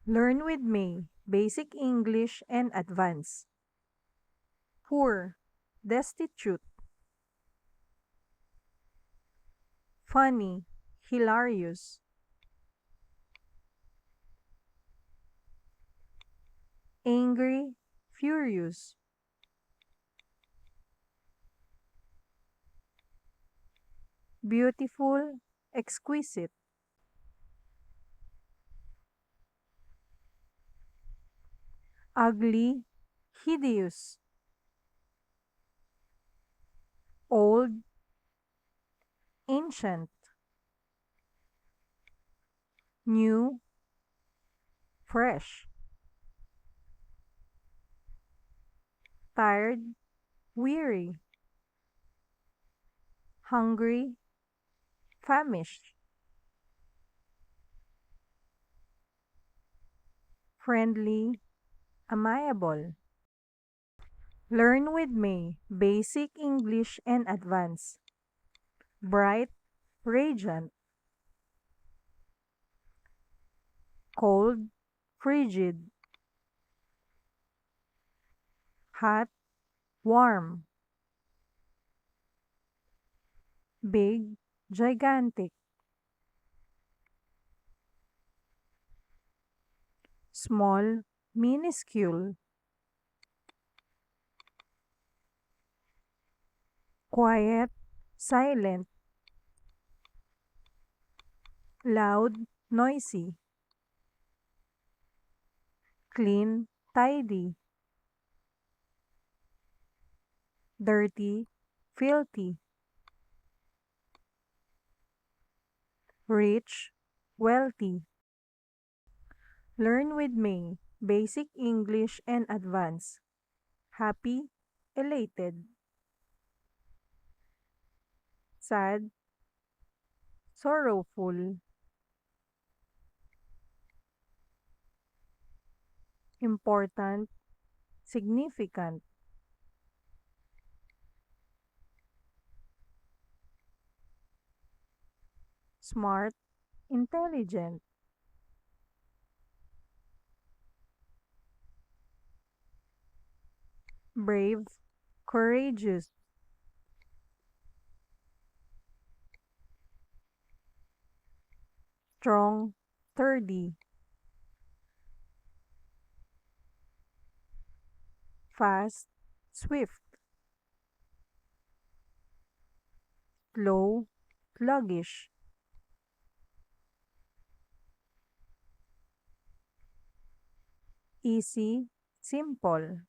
Learn with me basic English and advance. Poor, destitute, funny, hilarious, angry, furious, beautiful, exquisite, ugly, hideous, old, ancient, new, fresh, tired, weary, hungry, famished, friendly, amiable. Learn with me basic English and advance. Bright, radiant, cold, frigid, hot, warm, big, gigantic, small, minuscule, quiet, silent, loud, noisy, clean, tidy, dirty, filthy, rich, wealthy. Learn with me basic English and advance. Happy, elated, sad, sorrowful, important, significant, smart, intelligent, brave, courageous, strong, sturdy, fast, swift, slow, sluggish, easy, simple,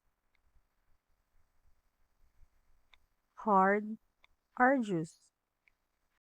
hard, arduous,